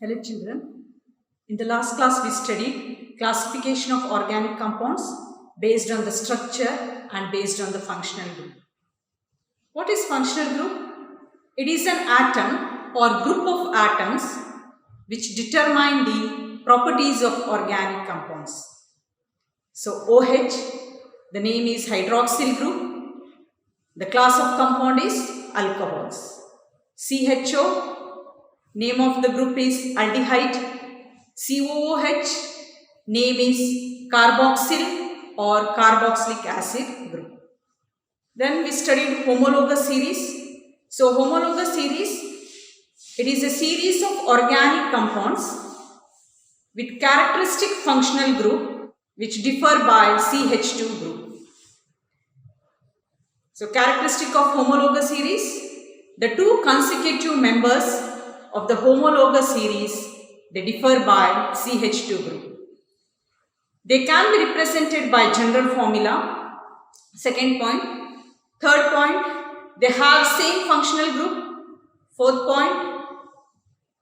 Hello children. In the last class we studied classification of organic compounds based on the structure and based on the functional group. What is functional group? It is an atom or group of atoms which determine the properties of organic compounds. So OH, the name is hydroxyl group. The class of compound is alcohols. CHO, name of the group is aldehyde. COOH, name is carboxyl or carboxylic acid group. Then we studied homologous series. So homologous series, it is a series of organic compounds with characteristic functional group which differ by CH2 group. So characteristic of homologous series, the two consecutive members of the homologous series, they differ by CH2 group. They can be represented by general formula. Second point. Third point, they have same functional group. Fourth point,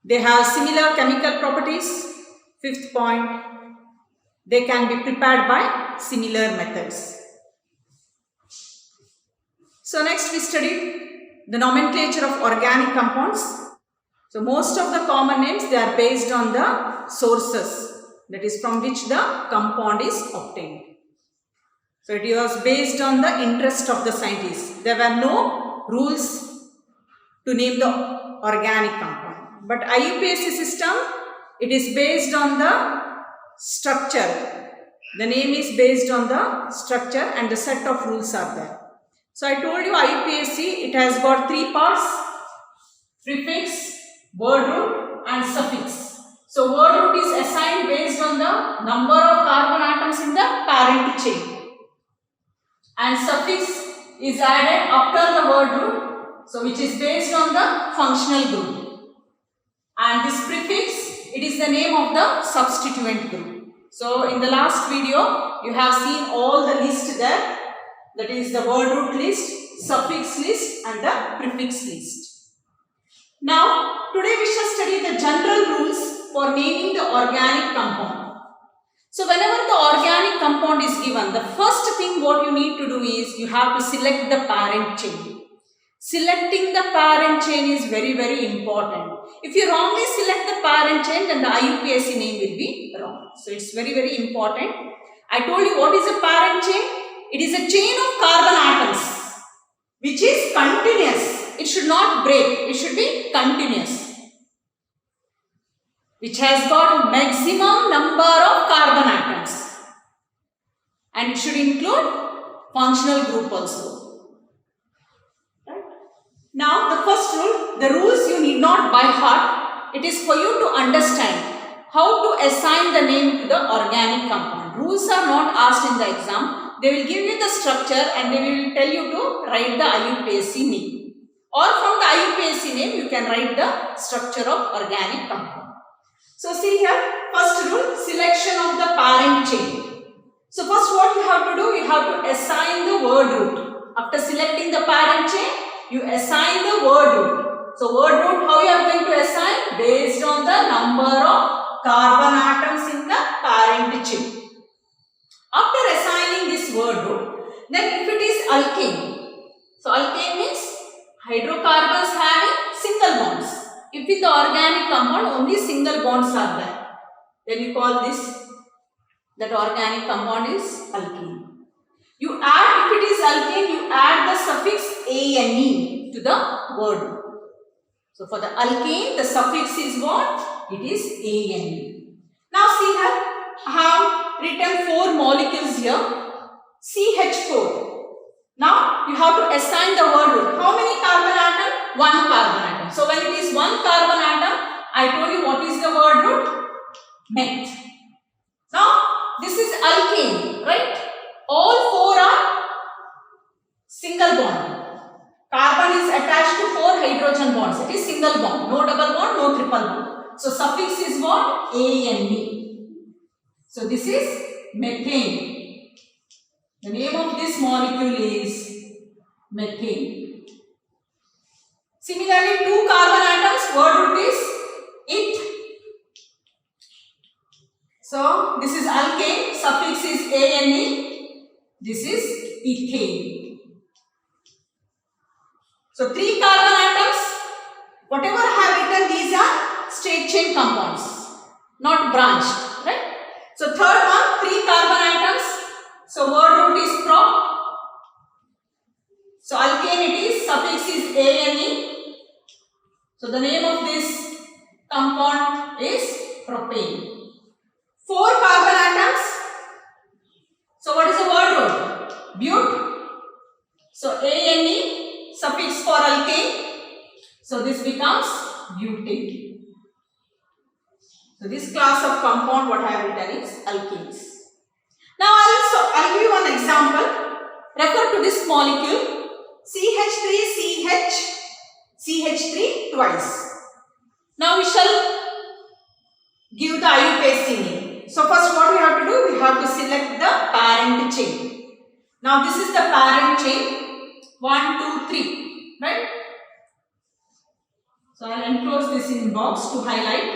they have similar chemical properties. Fifth point, they can be prepared by similar methods. So next we studied the nomenclature of organic compounds. So most of the common names, they are based on the sources, that is from which the compound is obtained. So it was based on the interest of the scientists. There were no rules to name the organic compound. But IUPAC system, it is based on the structure. The name is based on the structure and the set of rules are there. So I told you IUPAC, it has got three parts: prefix, word root and suffix. So word root is assigned based on the number of carbon atoms in the parent chain. And suffix is added after the word root, so which is based on the functional group. And this prefix, it is the name of the substituent group. So in the last video, you have seen all the list there. That is the word root list, suffix list and the prefix list. Now, today we shall study the general rules for naming the organic compound. So, whenever the organic compound is given, the first thing what you need to do is you have to select the parent chain. Selecting the parent chain is very, very important. If you wrongly select the parent chain, then the IUPAC name will be wrong. So, it's very, very important. I told you what is a parent chain? It is a chain of carbon atoms which is continuous. It should not break. It should be continuous, which has got maximum number of carbon atoms, and it should include functional group also. Right? Now the first rule, the rules you need not by heart. It is for you to understand how to assign the name to the organic compound. Rules are not asked in the exam. They will give you the structure and they will tell you to write the IUPAC name. Or from the IUPAC name, you can write the structure of organic compound. So see here, first rule, selection of the parent chain. So first what you have to do, you have to assign the word root. After selecting the parent chain, you assign the word root. So word root, how you are going to assign? Based on the number of carbon atoms in the parent chain. After assigning this word root, then if it is alkane, so alkane means hydrocarbons having single bonds. If in the organic compound only single bonds are there, then you call this, that organic compound is alkene. You add, if it is alkane, you add the suffix ane to the word. So for the alkane, the suffix is what? It is ane. Now see here, I have written 4 molecules here. CH4. Now you have to assign the word root. How many carbon atom? 1 carbon atom. So when it is 1 carbon atom, I told you what is the word root? Meth. Now this is alkane, right? All 4 are single bond. Carbon is attached to 4 hydrogen bonds. It is single bond. No double bond, no triple bond. So suffix is what? ane. So this is methane. The name of this molecule is methane. Similarly, 2 carbon atoms, word root is it. So this is alkane, suffix is ane. This is ethane. So 3 carbon atoms. Whatever I have written, these are straight chain compounds, not branched, right? So third one, 3 carbon atoms. So word root is prop. So alkane it is, suffix is ane. So the name of this compound is propane. 4 carbon atoms. So what is the word root? But. So ane, suffix for alkane. So this becomes butane. So this class of compound what I have written is alkenes. Now I'll give you one example. Refer to this molecule CH3 twice. Now we shall give the IUPAC name. So first what we have to do? We have to select the parent chain. Now this is the parent chain. 1, 2, 3. Right? So I will enclose this in box to highlight.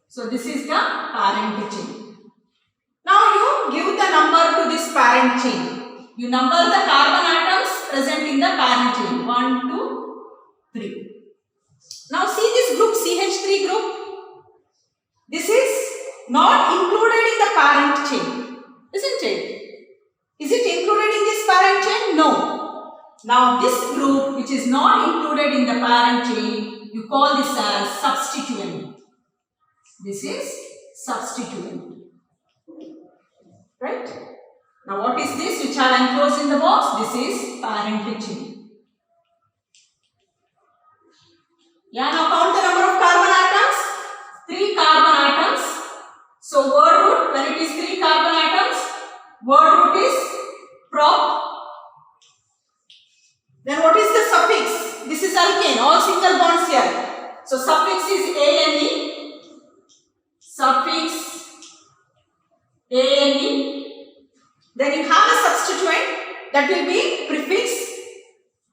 So this is the parent chain. Now you give the number to this parent chain. You number the carbon atoms present in the parent chain. 1, 2, 3. Now see this group, CH3 group. This is not included in the parent chain, isn't it? Is it included in this parent chain? No. Now this group which is not included in the parent chain, you call this as substituent. This is substituent. Right? Now what is this which I have enclosed in the box? This is parent chain. Yeah, now count the number of carbon atoms. 3 carbon atoms. So word root, when it is 3 carbon atoms, word root is prop. Then what is the suffix? This is alkane, all single bonds here. So suffix is ane. Suffix ane. Then you have a substituent that will be prefix.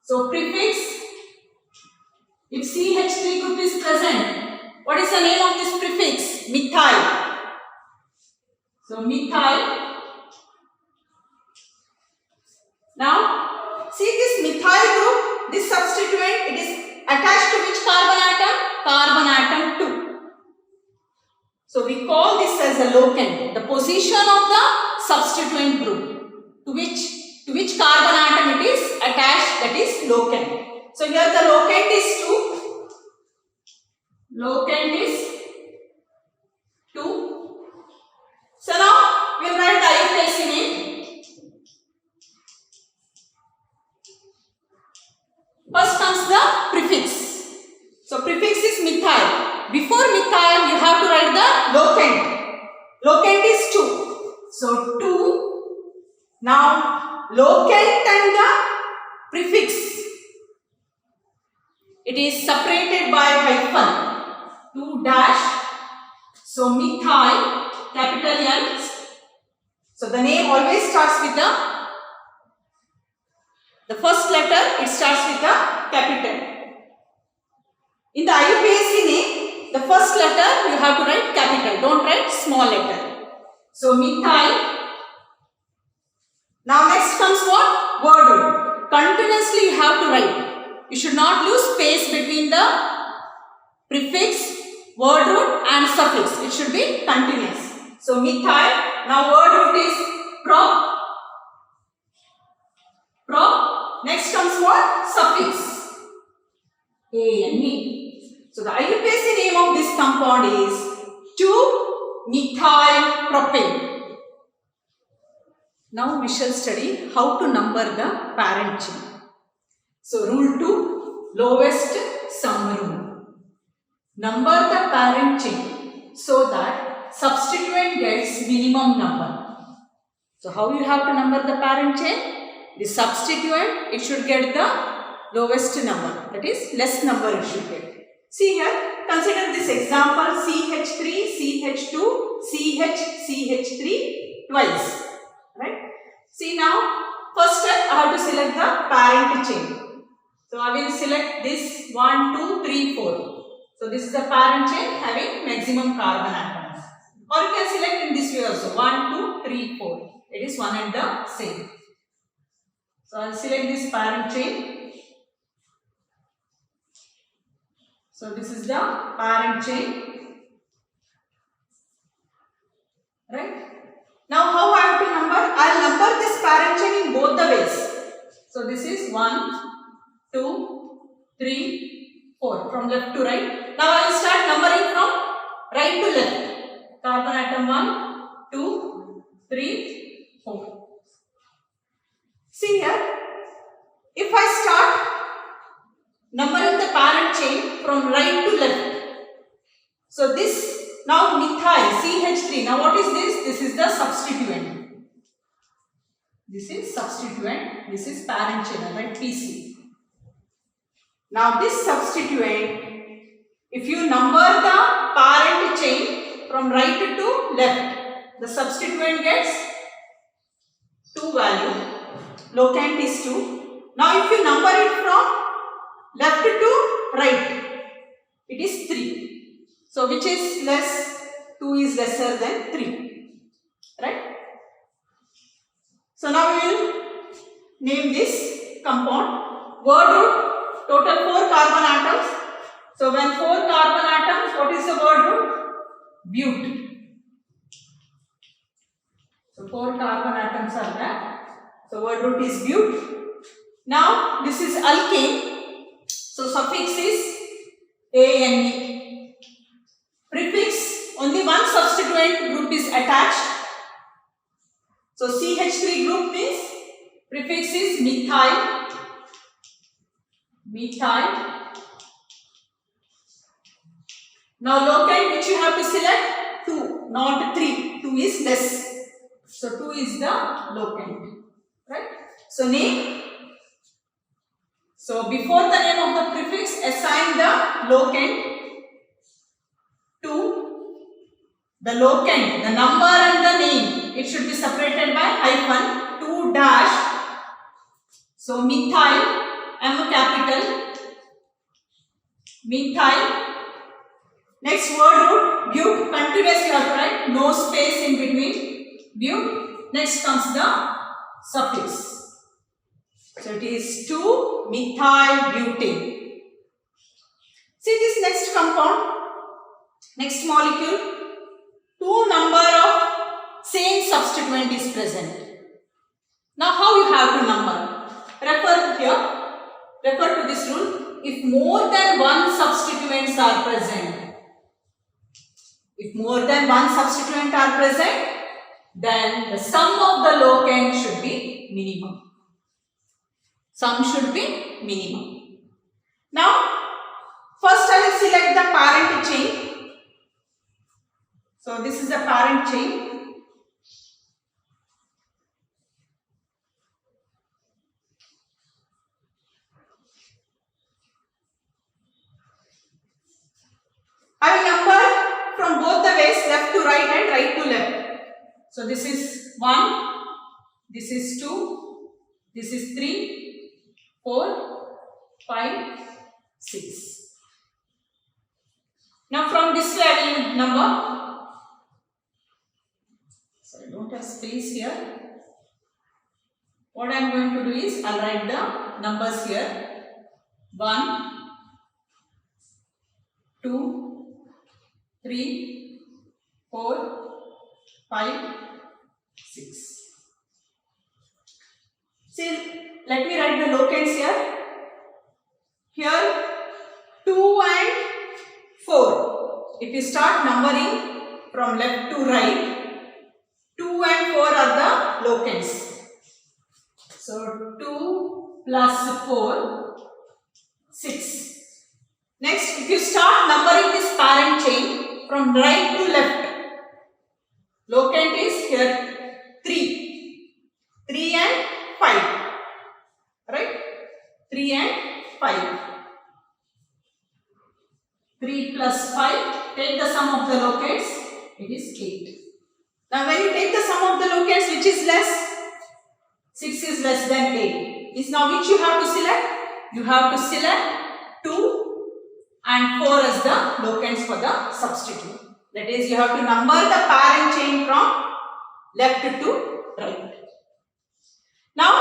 So prefix, if CH3 group is present, what is the name of this prefix? Methyl. So methyl. Now see this methyl group, this substituent, it is attached to which carbon atom? Carbon atom 2. So we call this as a locant, the position of the substituent group to which carbon atom it is attached, that is locant. So here the locant is 2. Locant is 2. So now we will write the IUPAC name. First comes the prefix. So prefix is methyl. Before methyl you have to write the locant. Locant is 2. So 2. Now locant and the prefix, it is separated by hyphen. 2 dash. So methyl, capital N. So the name always starts with the first letter, it starts with the capital. In the IUPAC name, the first letter you have to write capital, don't write small letter. So methyl. Now next comes what? Word root. Continuously you have to write. You should not lose space between the prefix, word root and suffix. It should be continuous. So methyl. Now word root is prop. Prop. Next comes what? Suffix. ane. So the IUPAC name of this compound is 2-methyl propane. Now we shall study how to number the parent chain. So rule 2, lowest sum rule. Number the parent chain so that substituent gets minimum number. So how you have to number the parent chain? The substituent, it should get the lowest number, that is less number it should get. See here, consider this example CH3, CH2, CH, CH3 twice. Right? See now, first step I have to select the parent chain. So I will select this 1, 2, 3, 4. So this is the parent chain having maximum carbon atoms. Or you can select in this way also. 1, 2, 3, 4. It is one and the same. So I will select this parent chain. So this is the parent chain. Right? Now how I have to number? I will number this parent chain in both the ways. So this is 1, 2, 3, 4 from left to right. Now I will start numbering from right to left. Carbon atom 1, 2, 3, 4. See here, if I start numbering the parent chain from right to left. So this now methyl CH3. Now what is this? This is the substituent. This is substituent. This is parent chain, right? PC. Now this substituent, if you number the parent chain from right to left, the substituent gets 2 value. Locant is 2. Now if you number it from left to right, it is 3. So which is less? 2 is lesser than 3. Right? So now we will name this compound. Word root, total 4 carbon atoms. So when 4 carbon atoms, what is the word root? Bute. So 4 carbon atoms are there. So word root is bute. Now this is alkane. So suffix is ANE. Prefix, only one substituent group is attached. So CH3 group means prefix is methyl. Methyl. Now locant which you have to select 2, not 3. 2 is less. So 2 is the locant. Right? So name. So before the name of the prefix, assign the locant to the locant, the number and the name. It should be separated by hyphen 2 dash. So methyl, M capital, methyl. Next word root, bute, continuous you have to write, no space in between, bute. Next comes the suffix. So it is 2-methyl butane. See this next compound, next molecule, 2 number of same substituent is present. Now how you have to number? Refer here, refer to this rule. If more than one substituents are present, if more than one substituent are present, then the sum of the locant should be minimum. Sum should be minimum. Now, first I will select the parent chain. So this is the parent chain. I will number from both the ways, left to right and right to left. So this is 1, this is 2, this is 3, 4, 5, 6. Now from this way I will number. So I don't have space here. What I am going to do is I will write the numbers here. 1, 2, 3, 4, 5, 6. See, let me write the locants here. Here 2 and 4. If you start numbering from left to right, 2 and 4 are the locants. So 2 plus 4, 6. Next, if you start numbering this parent chain from right to left, locant is here 3. 3 and 5. Right? 3 and 5. 3 plus 5, take the sum of the locants, it is 8. Now when you take the sum of the locants, which is less? 6 is less than 8. Is now which you have to select? You have to select 2 and 4 as the locants for the substitute. That is, you have to number the parent chain from left to right. Now,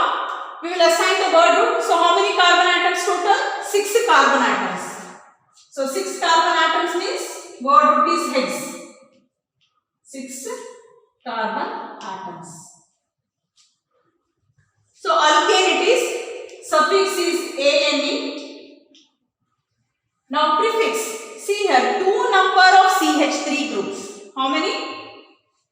we will assign the word root. So, how many carbon atoms total? 6 carbon atoms. So, 6 carbon atoms means word root is hex. 6 carbon atoms. So, alkane it is, suffix is ane. Now, prefix. See here, 2 number of CH3 groups. How many?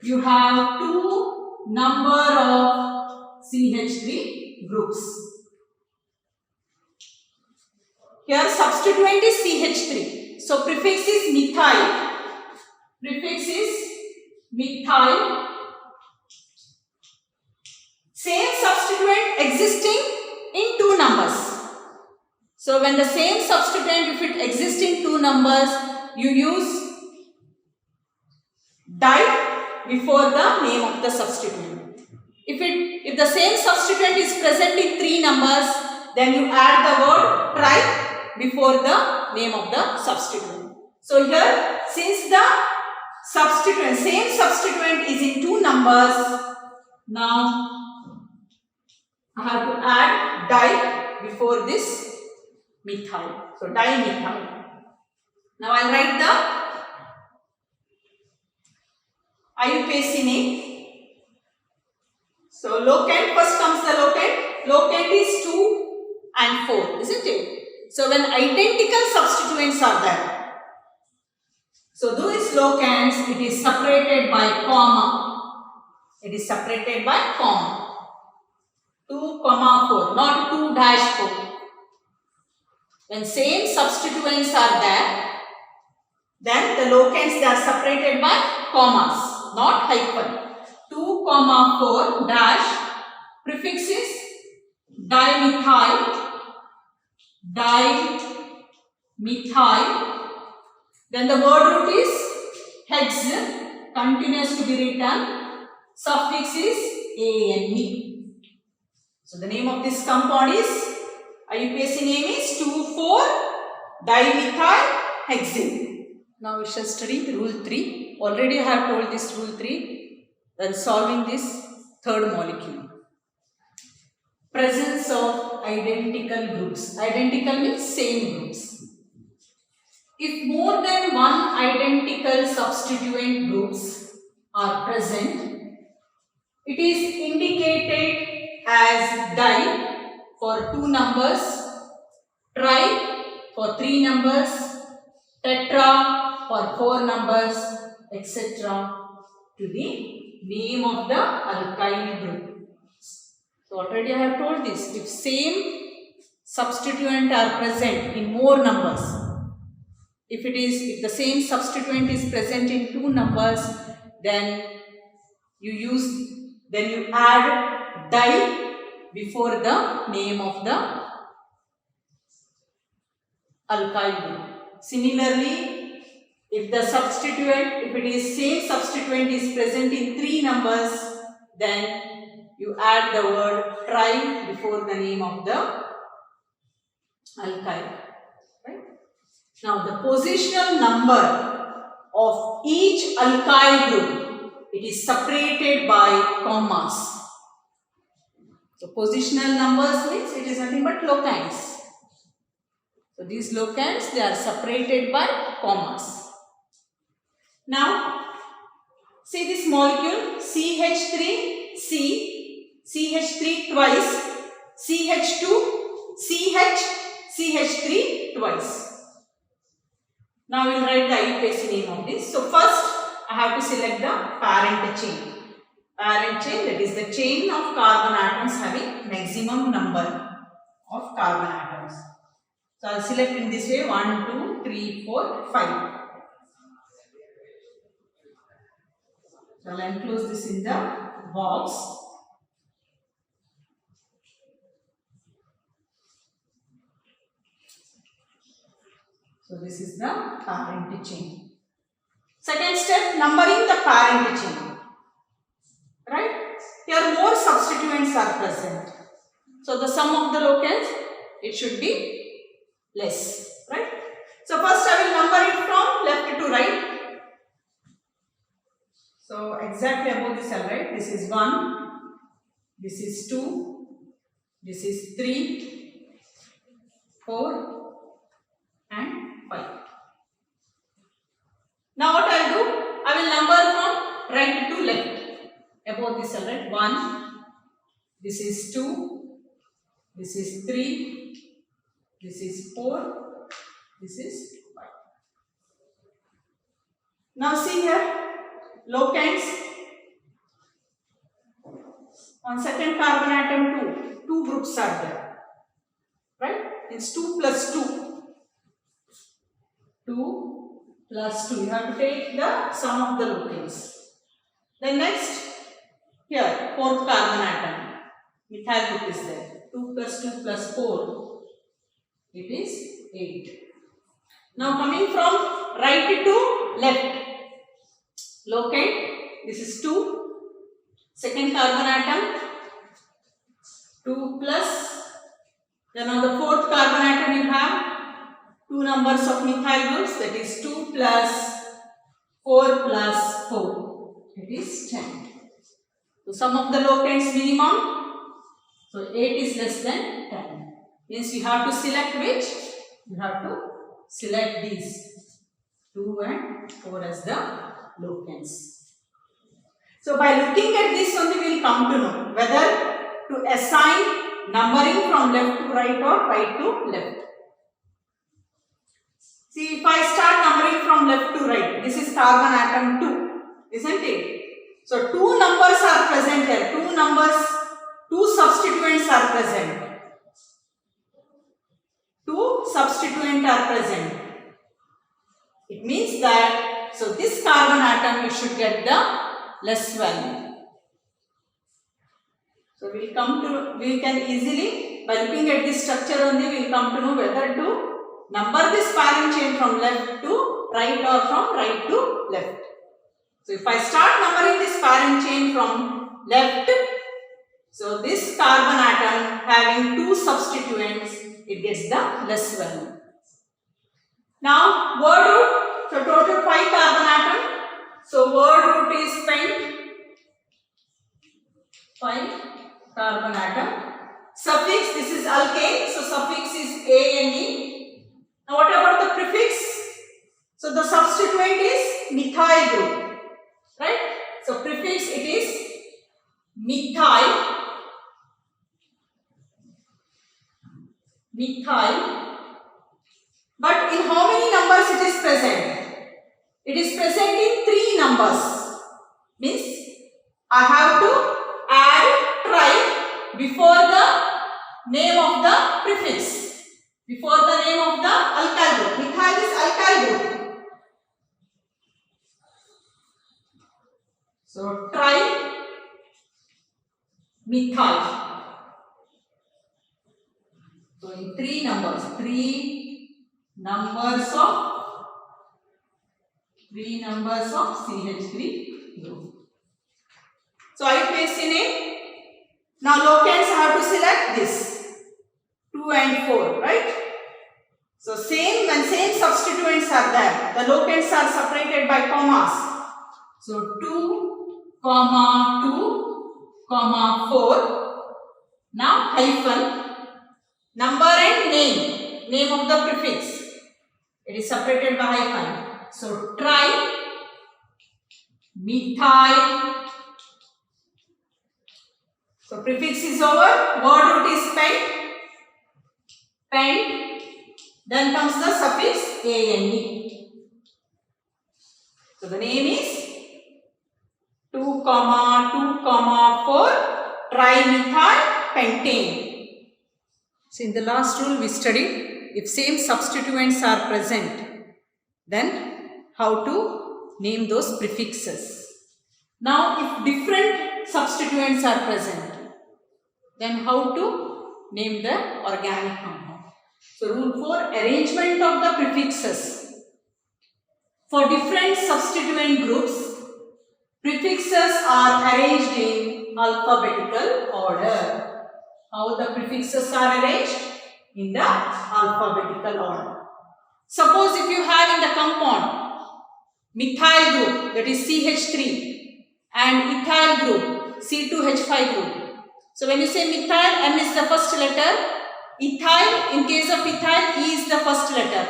You have 2 number of CH3 groups. Here substituent is CH3. So prefix is methyl. Prefix is methyl. Same substituent existing in 2 numbers. So when the same substituent, if it exists in 2 numbers, you use di before the name of the substituent. If the same substituent is present in 3 numbers, then you add the word tri before the name of the substituent. So here, since the same substituent is in 2 numbers, now I have to add di before this methyl. So dimethyl. Now I will write the IUPAC name. So locant, first comes the locant. Locant is 2 and 4, isn't it? So when identical substituents are there, so these locants, it is separated by comma. It is separated by comma. 2, 4, not 2-4. When same substituents are there, then the locants, they are separated by commas, not hyphen. 2, 4 dash, prefix is dimethyl, then the word root is hex, continues to be written, suffix is ane. So the name of this compound is, IUPAC name is 2,4-dimethyl-hexane. Now we shall study rule 3. Already I have told this rule 3 when solving this third molecule. Presence of identical groups. Identical means same groups. If more than one identical substituent groups are present, it is indicated as di for 2 numbers, tri for 3 numbers, tetra for 4 numbers, etc. to the name of the alkyl group. So already I have told this. If same substituent are present in more numbers, if the same substituent is present in 2 numbers, then you add di before the name of the alkyl group. Similarly, if same substituent is present in 3 numbers, then you add the word tri before the name of the alkyl. Right? Now, the positional number of each alkyl group, it is separated by commas. So, positional numbers means it is nothing but locants. So, these locants, they are separated by commas. Now, see this molecule CH3, CH3 twice, CH2, CH3 twice. Now, we will write the IUPAC name of this. So, first I have to select the parent chain. Parent chain, that is the chain of carbon atoms having maximum number of carbon atoms. So, I will select in this way 1, 2, 3, 4, 5. So, I will enclose this in the box. So, this is the parent chain. Second step, numbering the parent chain. Right? Here more substituents are present. So, the sum of the locants, it should be less. Right? So, first I will number it from left to right. So exactly above the cell, right? This is 1, this is 2, this is 3, 4 and 5. Now what I will do? I will number from right to left. Above the cell, right? 1, this is 2, this is 3, this is 4, this is 5. Now see here, locants on second carbon atom 2 groups are there, right? It's 2 plus 2. 2 plus 2. You have to take the sum of the locants. Then next, here, fourth carbon atom, methyl group is there. 2 plus 2 plus 4, it is 8. Now coming from right to left, locate, this is 2, second carbon atom, 2 plus, then on the fourth carbon atom you have 2 numbers of methyl groups, that is 2 plus 4 plus 4, it is 10. So sum of the locants minimum, so 8 is less than 10. Means you have to select which? You have to select these 2 and 4 as the locants. So by looking at this only we will come to know whether to assign numbering from left to right or right to left. See, if I start numbering from left to right, this is carbon atom 2, isn't it? So 2 numbers are present here, 2 substituents are present. 2 substituents are present. It means that, so this carbon atom you should get the less value. So we can easily, by looking at this structure only, we will come to know whether to number this parent chain from left to right or from right to left. So if I start numbering this parent chain from left, so this carbon atom having 2 substituents, it gets the less value. Now word root, so total 5 carbon atom. So word root is spent 5 carbon atom. Suffix, this is alkane, so suffix is ane. Now what about the prefix? So the substituent is methyl group, right? So prefix it is methyl. But in how many numbers it is present? It is present in 3 numbers. Means I have to add tri before the name of the prefix. Before the name of the alkyl group. Methyl is alkyl group. So tri methyl. So in 3 numbers of CH3 group. So I paste in it. Now locants I have to select this 2 and 4, right? So when same substituents are there, the locants are separated by commas. So 2, 2, 4. Now hyphen. Number and name of the prefix. It is separated by hyphen. So tri methyl. So prefix is over. Word root is pent. Then comes the suffix ane. So the name is 2, 2, 4 trimethyl pentane. So in the last rule we studied if same substituents are present, then how to name those prefixes. Now if different substituents are present, then how to name the organic compound. So rule 4, arrangement of the prefixes. For different substituent groups, prefixes are arranged in alphabetical order. How the prefixes are arranged? In the alphabetical order. Suppose if you have in the compound methyl group, that is CH3, and ethyl group, C2H5 group. So when you say methyl, M is the first letter. Ethyl, in case of ethyl, E is the first letter.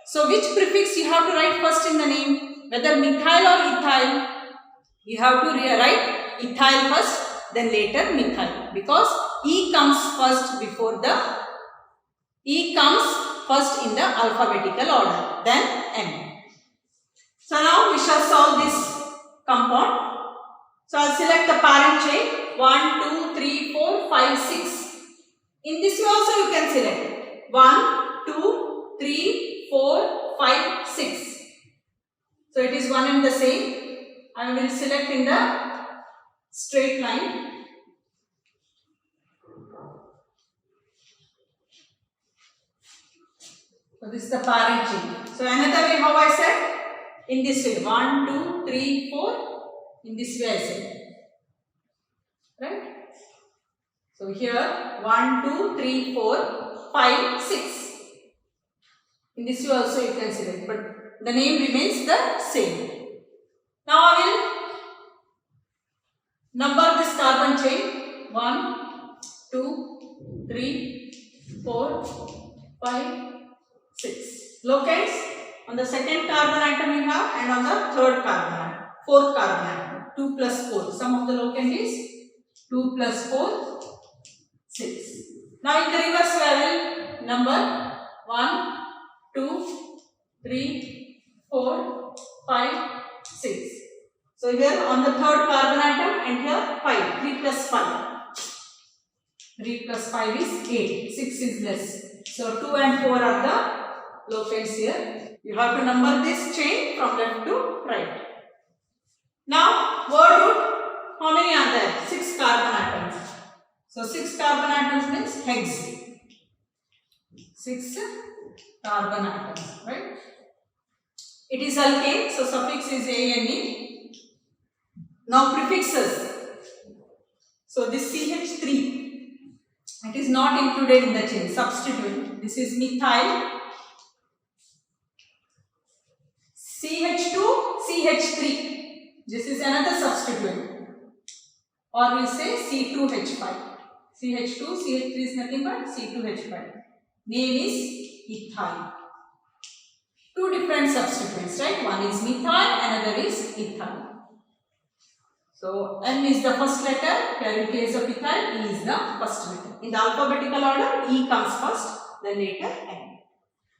So which prefix you have to write first in the name? Whether methyl or ethyl, you have to write ethyl first, then later methyl. Because E comes first in the alphabetical order, then M. So now we shall solve this compound. So I'll select the parent chain 1, 2, 3, 4, 5, 6. In this way also you can select 1, 2, 3, 4, 5, 6. So it is one and the same. I will select in the straight line. So this is the parent chain. So another way how I said? In this way 1, 2, 3, 4. In this way I said. Right? So here 1, 2, 3, 4, 5, 6. In this way also you can select, but the name remains the same. Now I will number this carbon chain 1, 2, 3, 4, 5, 6. Locates on the second carbon atom you have and on the third carbon atom, fourth carbon atom. 2 plus 4. Sum of the locant is 2 plus 4, 6. Now in the reverse way I will number 1, 2, 3, 4, 5, 6. So here on the third carbon atom and here 5. 3 plus 5. 3 plus 5 is 8. 6 is less. So 2 and 4 are the locants here. You have to number this chain from left to right. Now word root, how many are there? 6 carbon atoms. So 6 carbon atoms means hex. 6 carbon atoms, right? It is alkane, so suffix is A-N-E. Now prefixes. So this CH3, it is not included in the chain. Substitute. This is methyl. CH2, CH3. This is another substituent. Or we say C2H5. CH2, CH3 is nothing but C2H5. Name is ethyl. Two different substituents, right? One is methyl, another is ethyl. So M is the first letter. Here in case of ethyl, E is the first letter. In the alphabetical order, E comes first, then later M.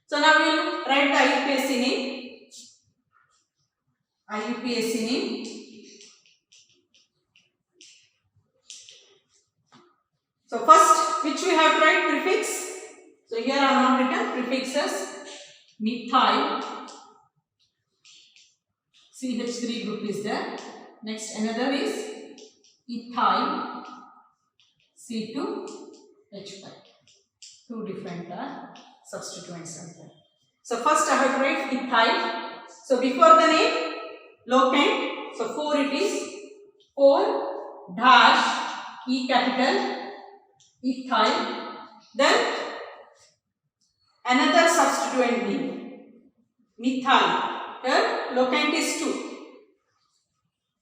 So now we will write the IUPAC name. IUPAC name. So first, which we have to write prefix. So here I have not written prefixes. Methyl. CH3 group is there. Next another is ethyl. C2H5. Two different substituents are there. So first I have to write ethyl. So before the name, locant. So 4 it is 4 dash E capital ethyl. Then another substituent name methyl. Here locant is 2.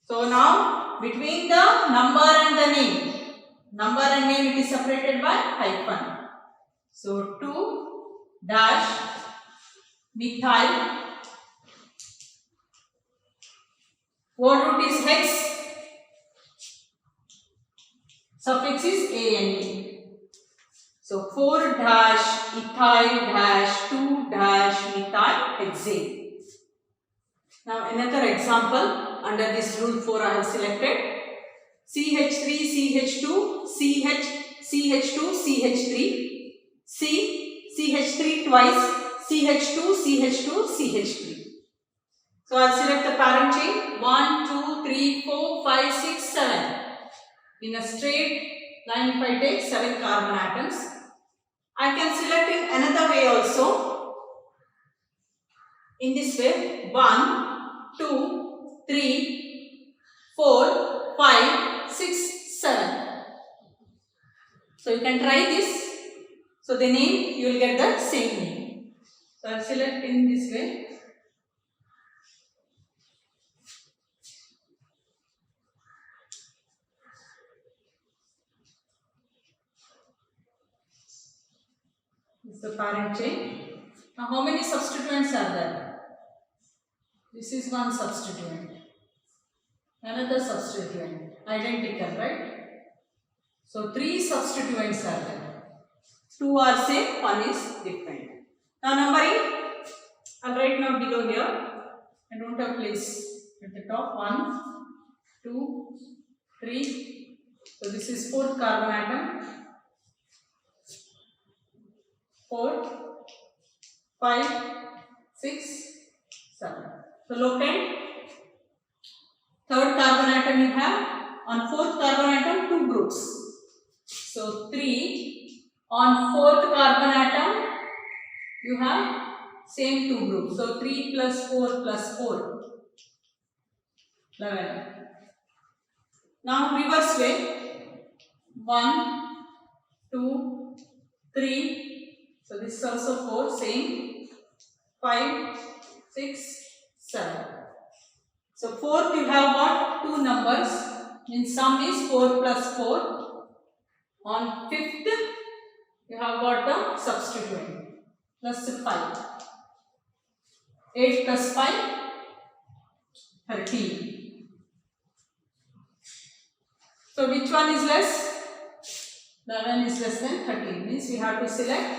So now between the number and the name, number and name it is separated by hyphen. So 2 dash methyl. Word root is hex. Suffix is A-N-E. So 4 dash ethyl dash 2 dash methyl hexane. Now another example under this rule 4 I have selected. CH3, CH2, CH2, CH3, CH3 twice, CH2, CH2, CH3. So I will select the parent chain 1, 2, 3, 4, 5, 6, 7. In a straight line if I take 7 carbon atoms. I can select in another way also. In this way 1, 2, 3, 4, 5, 6, 7. So you can try this. So the name you will get the same name. So I will select in this way. This is the parent chain. Now how many substituents are there? This is one substituent. Another substituent. Identical, right? So 3 substituents are there. 2 are same, 1 is different. Now numbering, I'll write now below here. I don't have place at the top. 1, 2, 3. So this is 4th carbon atom. 4, 5, 6, 7. So locate. 3rd carbon atom you have. On 4th carbon atom 2 groups. So 3. On 4th carbon atom you have same 2 groups. So 3 plus 4 plus 4. 11. Now reverse way. 1, 2, 3. So this is also 4, same. 5, 6, 7. So 4th you have got 2 numbers. In sum is 4 plus 4. On 5th you have got the substituent plus 5. 8 plus 5, 13. So which one is less? 11 is less than 13. Means we have to select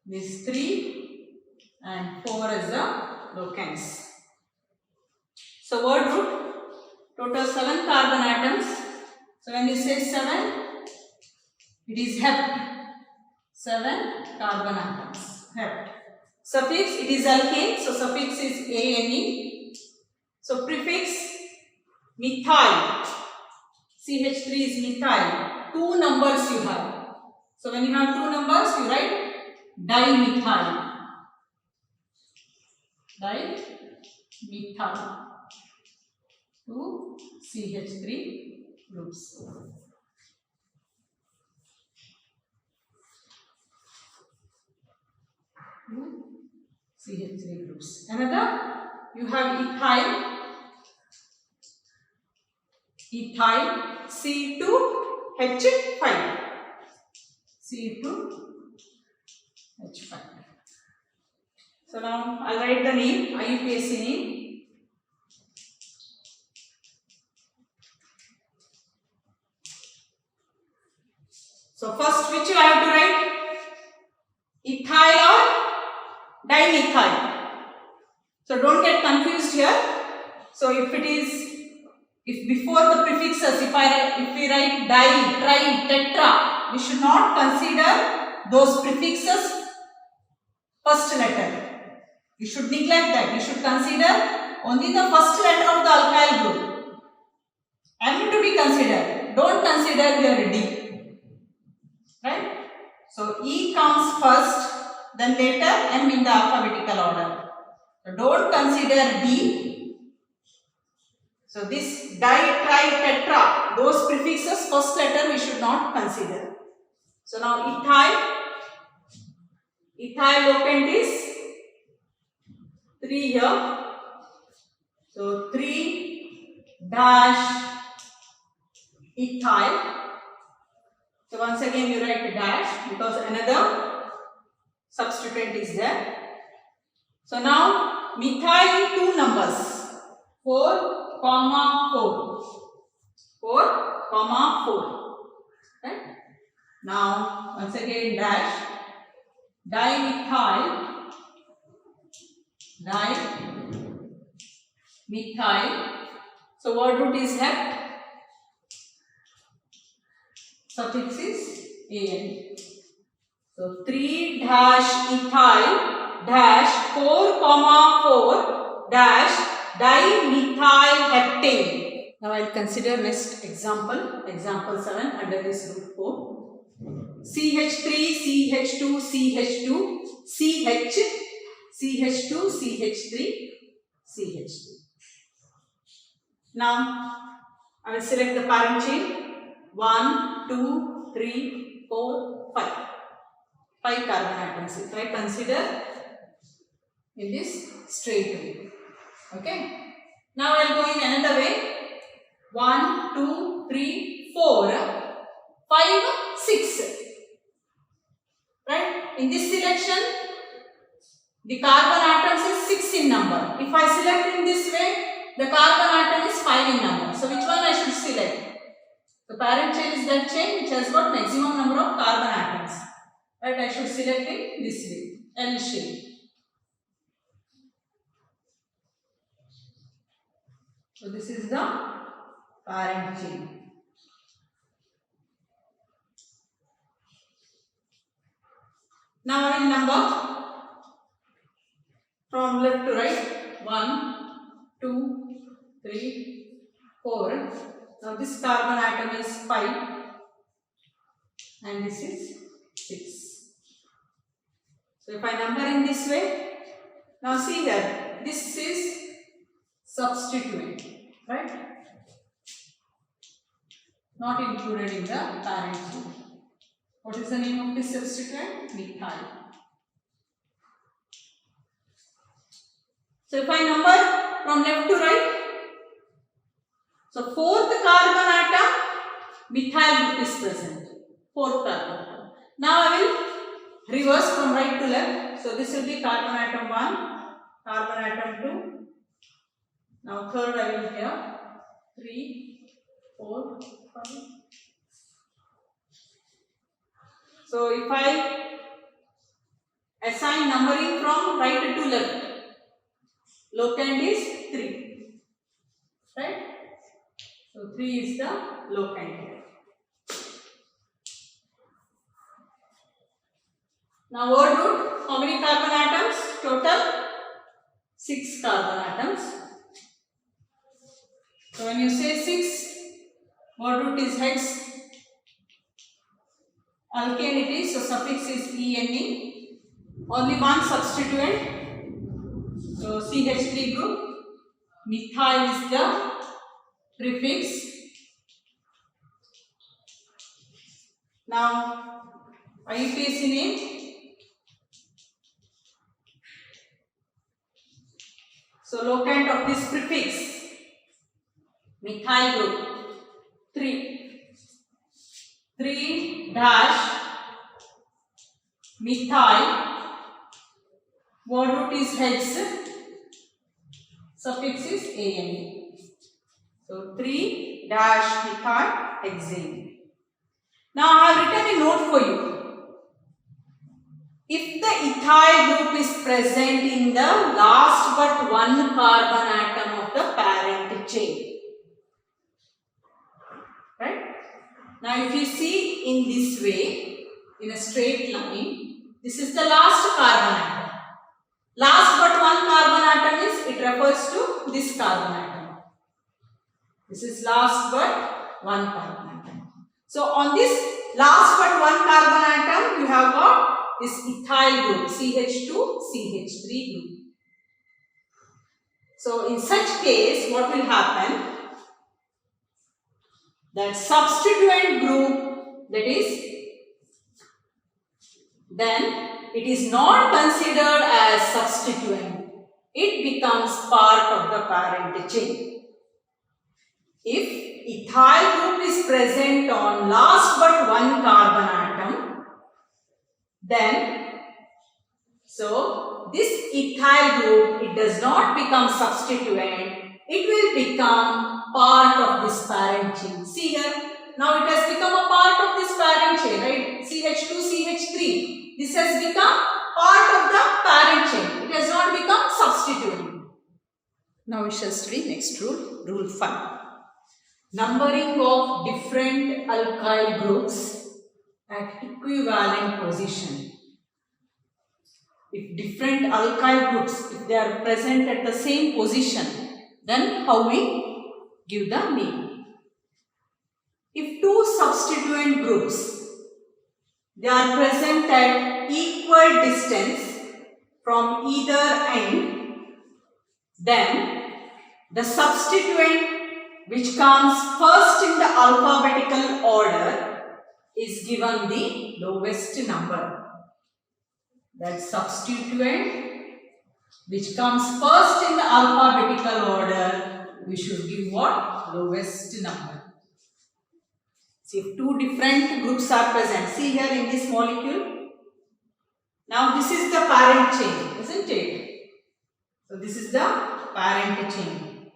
these 3 and 4 as the locants. So word root, total 7 carbon atoms. So when you say 7, it is hept. 7 carbon atoms. Hept. Suffix, it is alkane. So suffix is ane. So prefix, methyl. CH3 is methyl. 2 numbers you have. So when you have 2 numbers, you write dimethyl. Dimethyl. 2 CH3 groups. CH3 groups. Another, you have ethyl. Ethyl C2H5. C2H5. So now I'll write the name, IUPAC name. So first which you have to write? Ethyl or dimethyl. So don't get confused here. So if before the prefixes, if we write di, tri, tetra, we should not consider those prefixes first letter. You should neglect that. You should consider only the first letter of the alkyl group. M to be considered. Don't consider your D. Right? So E comes first, then later M in the alphabetical order. So don't consider D. So this di, tri, tetra, those prefixes first letter we should not consider. So now ethyl locant is 3 here. So 3 dash ethyl. So once again you write a dash because another substituent is there. So now methyl in 2 numbers. 4, 4. 4, 4. Right? Now once again dash. Dimethyl. So word root is hept. Suffix is an. So 3 dash ethyl dash 4, 4 dash dimethyl heptane. Now I will consider next example. Example 7 under this group 4. CH3, CH2, CH2, CH, CH2, CH3, CH2. Now I will select the parent chain. 1, 2, 3, 4, 5. 5 carbon atoms. Try consider in this straight way. Okay. Now I will go in another way. 1, 2, 3, 4, 5, 6. the carbon atoms is 6 in number. If I select in this way, the carbon atom is 5 in number. So which one I should select? The parent chain is that chain which has got maximum number of carbon atoms. Right, I should select it this way, L shape. So this is the parent chain. Now I will number from left to right. 1, 2, 3, 4. Now this carbon atom is 5 and this is 6. So if I number in this way, now see here, this is substituent, right? Not included in the parent chain. What is the name of this substituent? Methyl. So if I number from left to right, so fourth carbon atom, methyl group is present. Fourth carbon atom. Now I will reverse from right to left. So this will be carbon atom 1, carbon atom 2. Now third I will have 3, 4, 5. So if I assign numbering from right to left, locand is 3. Right? So 3 is the locand here. Now word root, how many carbon atoms? Total 6 carbon atoms. So when you say 6, word root is hex. Alkane it is, so suffix is ene. Only one substituent. So CH3 group. Methyl is the prefix. Now IUPAC name. So locant of this prefix, methyl group, 3 dash methyl, word root is hex, suffix is ane. So 3 dash methyl hexane. Now I have written a note for you. If the ethyl group is present in the last but one carbon atom of the parent chain, right? Now if you see in this way, in a straight line, this is the last carbon atom. Last but one carbon atom is, it refers to this carbon atom. This is last but one carbon atom. So on this last but one carbon atom, you have got this ethyl group, CH2, CH3 group. So in such case, what will happen? That substituent group, that is, then it is not considered as substituent. It becomes part of the parent chain. If ethyl group is present on last but one carbon atom, then, so this ethyl group, it does not become substituent, it will become part of this parent chain. See here, now it has become a part of this parent chain, right? CH2, CH3. This has become part of the parent chain. It has not become substituent. Now we shall study next rule, rule 5. Numbering of different alkyl groups at equivalent position. If different alkyl groups, if they are present at the same position, then how we give the name? If two substituent groups, they are present at equal distance from either end, then the substituent which comes first in the alphabetical order is given the lowest number. That substituent which comes first in the alphabetical order, we should give what? Lowest number. See, if two different groups are present, see here in this molecule. Now this is the parent chain. isn't it? So this is the parent chain.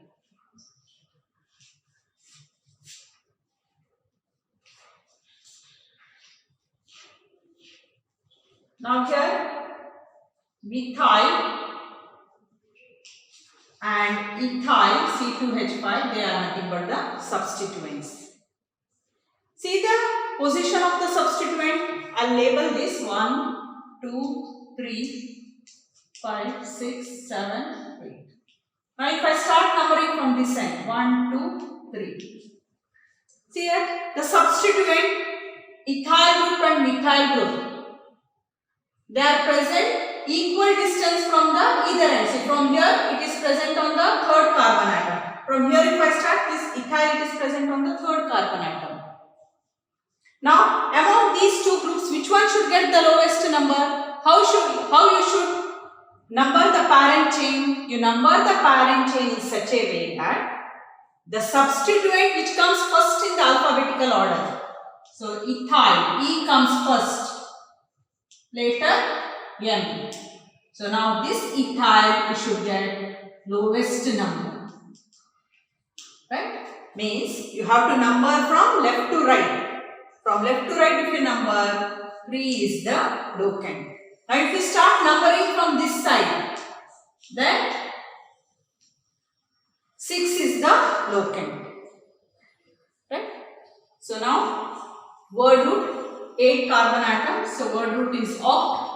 Now here methyl and ethyl C2H5, they are nothing but the substituents. See the position of the substituent. I'll label this 1, 2, 3, 5, 6, 7, 8. Now if I start numbering from this end, 1, 2, 3. See here, the substituent ethyl group and methyl group, they are present equal distance from the either end. See, from here it is present on the third carbon atom. From here if I start this ethyl, it is present on the third carbon atom. Now among these two groups, which one should get the lowest number? How you should number the parent chain? You number the parent chain in such a way that the substituent which comes first in the alphabetical order. So ethyl, E comes first, later M. So now this ethyl you should get lowest number. Right? Means you have to number from left to right. From left to right if you number, 3 is the locant. Now if you start numbering from this side, then 6 is the locant. Right? So now word root, 8 carbon atoms. So word root is oct.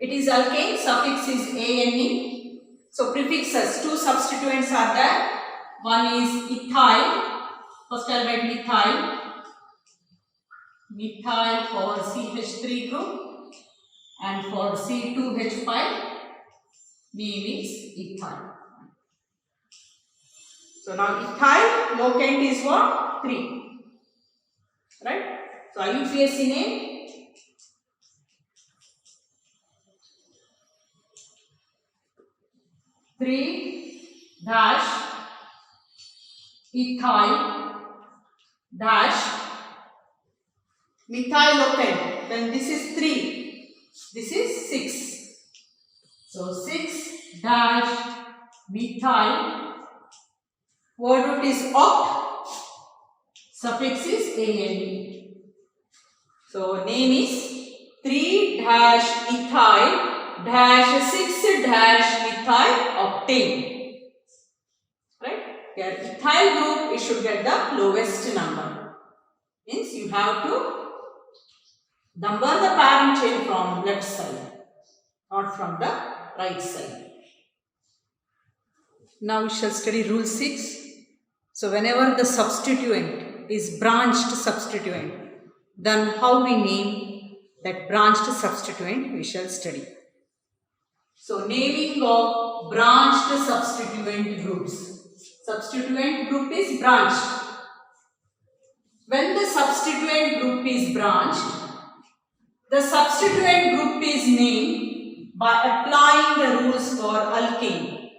It is alkane, suffix is ane. So prefixes, two substituents are there. One is ethyl. First I'll write methyl. Methyl for CH3 group, and for C2H5 name is ethyl. So now ethyl locant is what? 3. Right? So IUPAC name. Three dash ethyl dash methyl locant. Then this is 3. This is 6. So 6 dash methyl. Word root is oct. Suffix is ane. So name is 3 dash ethyl dash 6 dash methyl octane. Right? Here ethyl group, it should get the lowest number. Means you have to number the parent chain from left side, not from the right side. Now we shall study rule 6. So whenever the substituent is branched substituent, then how we name that branched substituent we shall study. So naming of branched substituent groups. Substituent group is branched. When the substituent group is branched, the substituent group is named by applying the rules for alkane.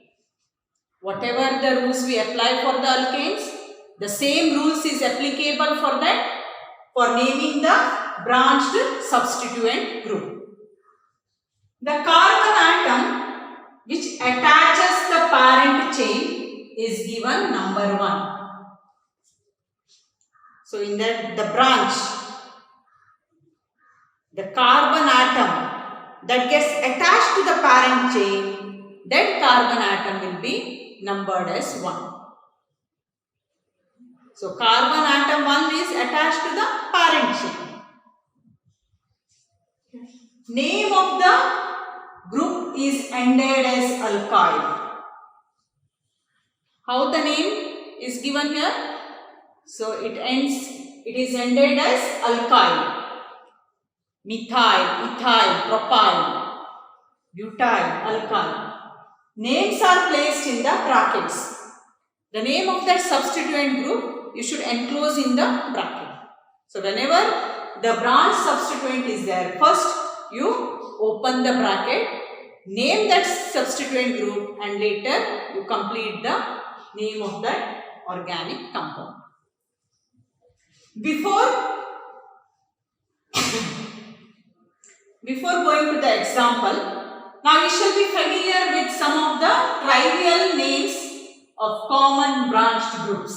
Whatever the rules we apply for the alkanes, the same rules is applicable for that, for naming the branched substituent group. The carbon atom which attaches the parent chain is given number 1. So in the branch, the carbon atom that gets attached to the parent chain, that carbon atom will be numbered as 1. So carbon atom 1 is attached to the parent chain. Name of the group is ended as alkyl. How the name is given here? So it is ended as alkyl. Methyl, ethyl, propyl, butyl, alkyl. Names are placed in the brackets. The name of that substituent group you should enclose in the bracket. So whenever the branch substituent is there, first you open the bracket, name that substituent group, and later you complete the name of that organic compound. before going to the example, now you shall be familiar with some of the trivial names of common branched groups.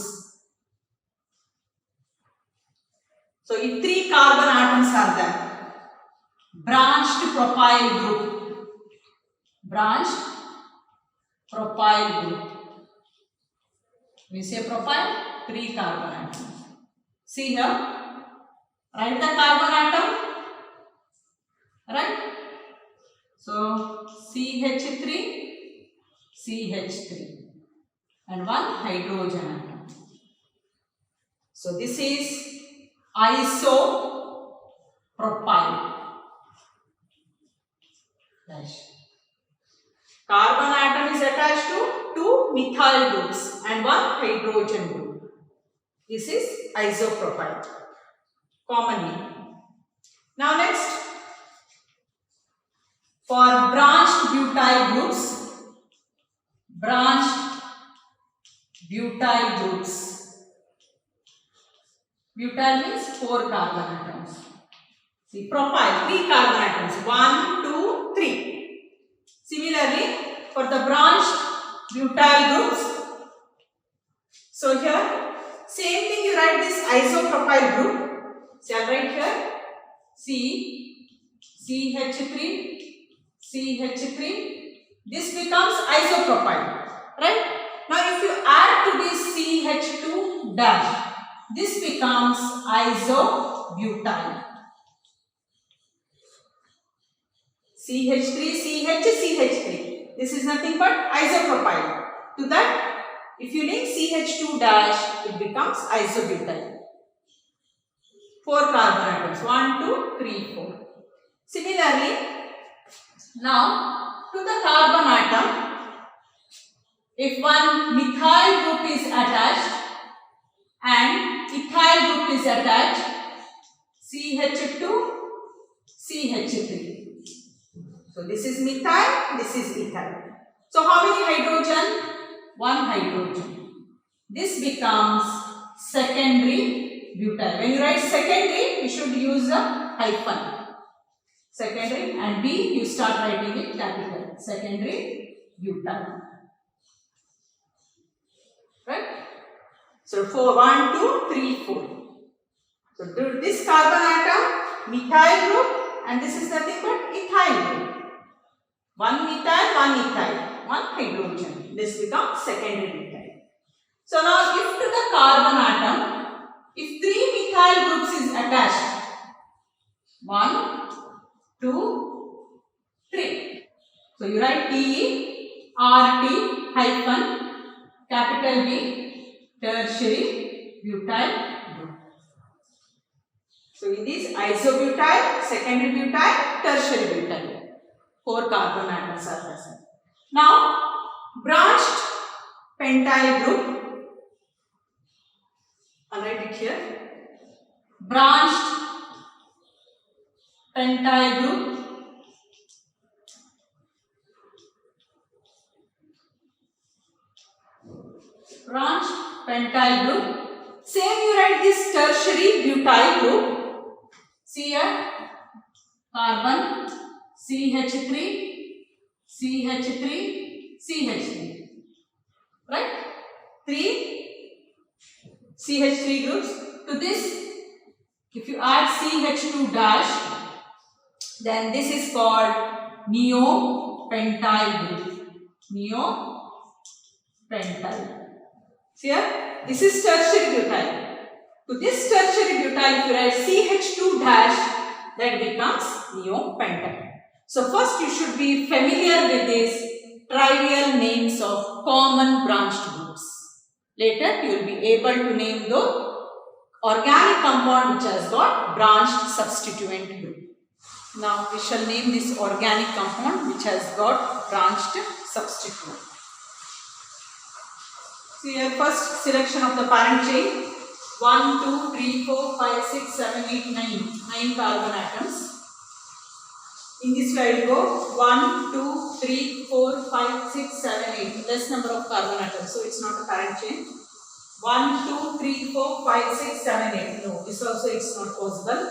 So, if 3 carbon atoms are there, branched propyl group, branched propyl group. We say propyl, 3 carbon atoms. See here, write the carbon atom, right? So, CH3, CH3 and 1 hydrogen atom. So, this is isopropyl. Carbon atom is attached to 2 methyl groups and 1 hydrogen group. This is isopropyl, commonly. Now next, for branched butyl groups, butyl means 4 carbon atoms. See, propyl, 3 carbon atoms, 1, 2, 3. Similarly, for the branched butyl groups, so here, same thing, you write this isopropyl group. So, I'll write here CH3, CH3. This becomes isopropyl, right? Now, if you add to this CH2 dash, this becomes isobutyl. CH3, CH, CH3. This is nothing but isopropyl. To that, if you link CH2 dash, it becomes isobutyl. 4 carbon atoms, 1, 2, 3, 4. Similarly, now to the carbon atom, if one methyl group is attached and ethyl group is attached, CH2, CH3. So this is methyl, this is ethyl. So how many hydrogen? 1 hydrogen. This becomes secondary butyl. When you write secondary, you should use a hyphen. Secondary, and B you start writing it capital. Secondary butyl. Right? So 4, 1, 2, 3, 4. So this carbon atom, methyl group, and this is nothing but ethyl group. 1 methyl, 1 ethyl, 1 hydrogen. This becomes secondary butyl. So now if to the carbon atom, if 3 methyl groups is attached, 1, 2, 3. So you write TE, RT hyphen capital B, tertiary butyl group. So it is isobutyl, secondary butyl, tertiary butyl. 4 carbon atoms are present. Now, branched pentyl group, I'll write it here. Branched pentyl group, branched pentyl group. Same you write this tertiary butyl group. See here, carbon, CH3, CH3, CH3. Right? 3 CH3 groups. To this, if you add CH2 dash, then this is called neopentyl group. Neopentyl. See here? This is tertiary butyl. To this tertiary butyl, if you write CH2 dash, that becomes neopentyl. So first you should be familiar with these trivial names of common branched groups. Later you will be able to name the organic compound which has got branched substituent group. Now we shall name this organic compound which has got branched substituent. See here, first selection of the parent chain. 1, 2, 3, 4, 5, 6, 7, 8, 9 carbon atoms. In this way I will go 1, 2, 3, 4, 5, 6, 7, 8. Less number of carbon atoms, so it's not a parent chain. 1, 2, 3, 4, 5, 6, 7, 8. No, this also it's not possible.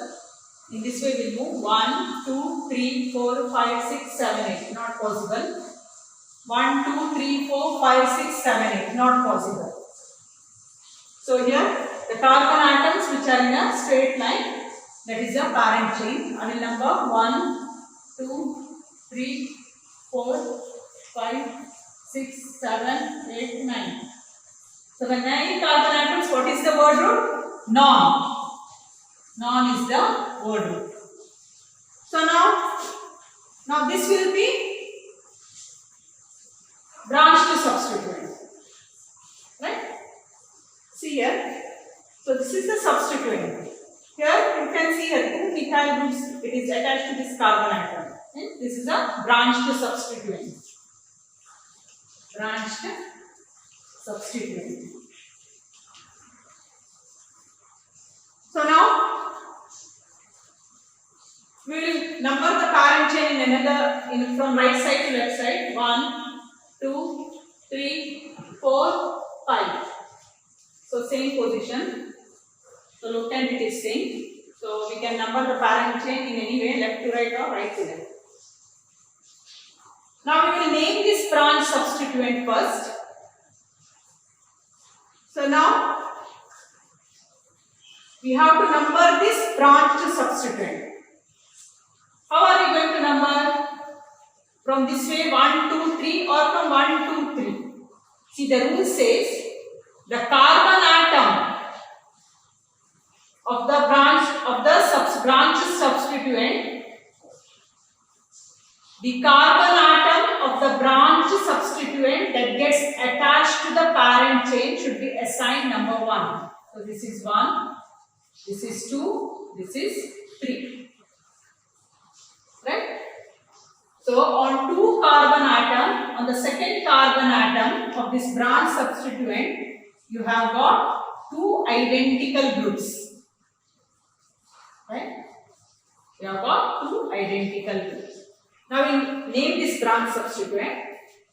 In this way we'll move 1, 2, 3, 4, 5, 6, 7, 8. Not possible. 1, 2, 3, 4, 5, 6, 7, 8. Not possible. So here the carbon atoms which are in a straight line, that is a parent chain. I will number 1, 2, 3, 4, 5, 6, 7, 8, 9. So the 9 carbon atoms, what is the word root? Non. Non is the word root. So now this will be branch to substituent. Right? See here. So this is the substituent. Here you can see here 2 methyl groups, it is attached to this carbon atom. And this is a branch to substituent. Branch to substituent. So now we will number the parent chain in another from right side to left side. 1, 2, 3, 4, 5. So same position. So look at it is same. So we can number the parent chain in any way, left to right or right to left. Now we will name this branch substituent first. So now we have to number this branch to substituent. How are we going to number? From this way 1, 2, 3 or from 1, 2, 3. See, the rule says the carbon atom of the branch substituent, the carbon atom of the branch substituent that gets attached to the parent chain should be assigned number 1. So this is 1, this is 2, this is 3. Right? So on 2 carbon atom, on the second carbon atom of this branch substituent, you have got 2 identical groups. Right? You have got 2 identical groups. Now we name this branch substituent.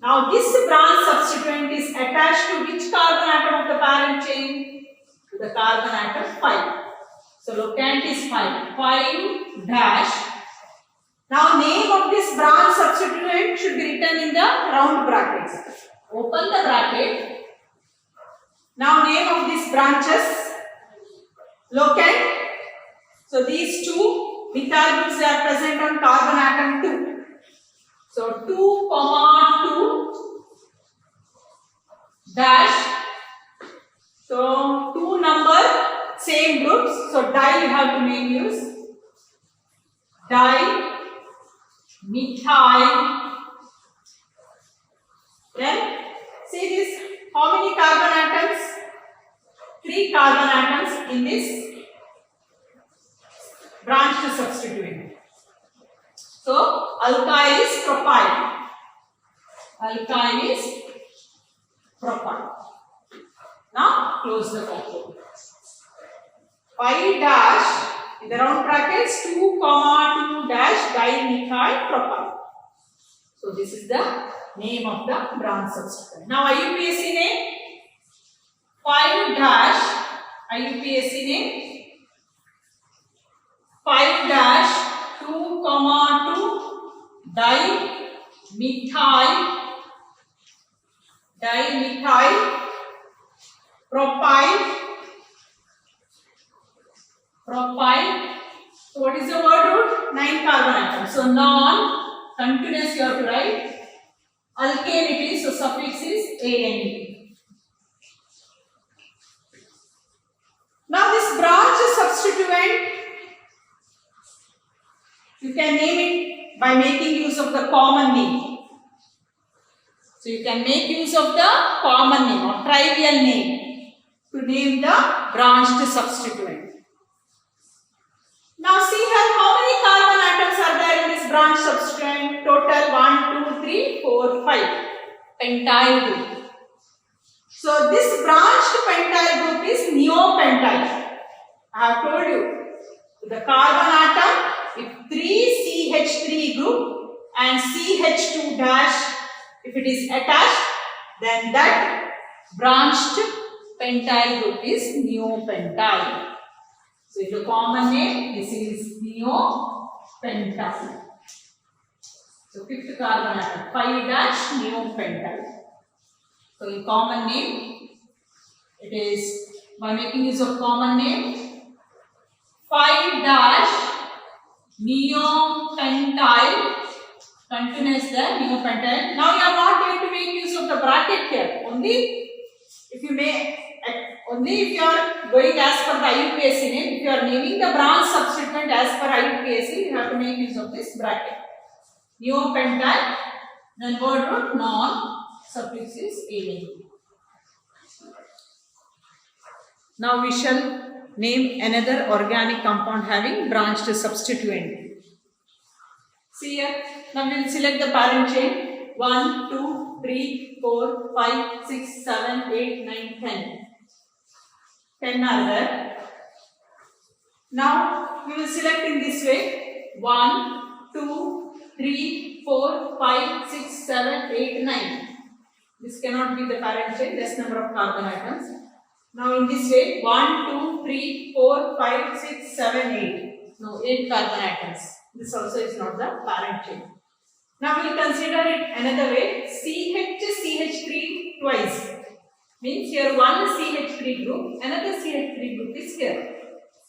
Now this branch substituent is attached to which carbon atom of the parent chain? To the carbon atom 5. So locant is 5. 5 dash. Now name of this branch substituent should be written in the round brackets. Open the bracket. Now name of these branches. Locant. So these 2 methyl groups are present on carbon atom 2. So 2, 2 dash. So 2 number same groups. So di you have to make use. Di methyl. Then see this. How many carbon atoms? 3 carbon atoms in this branch to substituent. So alkyl is propyl. Alkyl is propyl. Now close the bracket. 5 dash in the round brackets 2, 2 dash dimethyl propyl. So this is the name of the branch substituent. Now IUPAC name 5 dash IUPAC name 5 dash 2, 2 dimethyl propyl. So what is the word root? 9 carbon atoms. So non continuous you have to write. Alkane it is, so suffix is ane. Now this branch substituent, you can name it by making use of the common name. So you can make use of the common name or trivial name to name the branch to substituent. Now see here how many carbon atoms are there in this branch substituent? Total 1, 2, 3, 4, 5. Pentyl group. So this branched pentyl group is neopentyl. I have told you. The carbon atom with 3 CH3 group and CH2 dash, if it is attached, then that branched pentyl group is neopentyl. So the common name, this is neopentyl. So fifth carbon atom, 5-neopentyl. So in common name, it is by making use of common name 5-neopentyl continues the neopentyl. Now you are not going to make use of the bracket here. Only if you are going as per the IUPAC name, if you are naming the branch substituent as per IUPAC, you have to make use of this bracket. Neopentyl, then word root, non, suffix is alien. Now we shall name another organic compound having branched substituent. See here, now we will select the parent chain 1, 2, 3, 4, 5, 6, 7, 8, 9, 10. 10 are there. Now we will select in this way 1, 2, 3, 4, 5, 6, 7, 8, 9. This cannot be the parent chain, less number of carbon atoms. Now in this way 1, 2, 3, 4, 5, 6, 7, 8. No, 8 carbon atoms. This also is not the parent chain. Now we will consider it another way. CH3 twice. Means here one CH3 group, another CH3 group is here.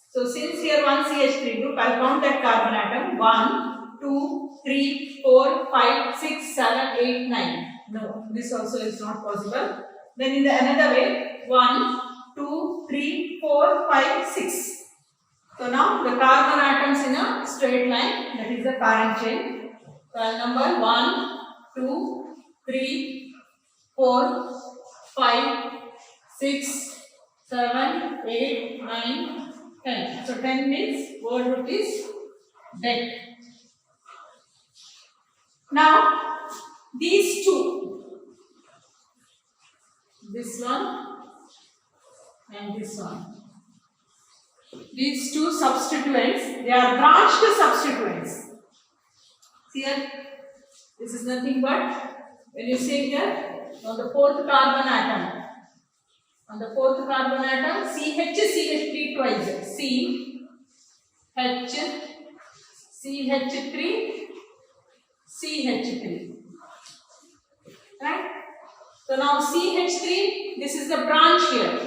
So since here one CH3 group, I will count that carbon atom 1, 2, 3, 4, 5, 6, 7, 8, 9. No, this also is not possible. Then in the another way 1, 2, 3, 4, 5, 6. So now the carbon atoms in a straight line, that is the parent chain. So number 1, 2, 3, 4, 5, 6, 7, 8, 9, 10. So 10 means word root is dead. Now these two, this one and this one. These two substituents, they are branched substituents. See here, this is nothing but, when you say here, on the fourth carbon atom, CH3 twice, CH3, right? So now CH3, this is the branch here,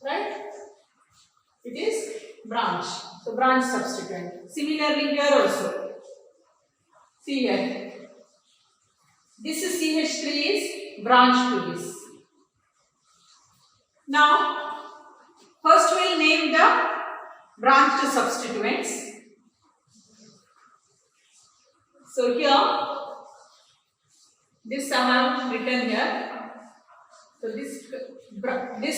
right? It is branch, so branch substituent. Similarly here also, see here, this is CH3 is branch to this. Now first we will name the branched substituents. So here, this I have written here. So this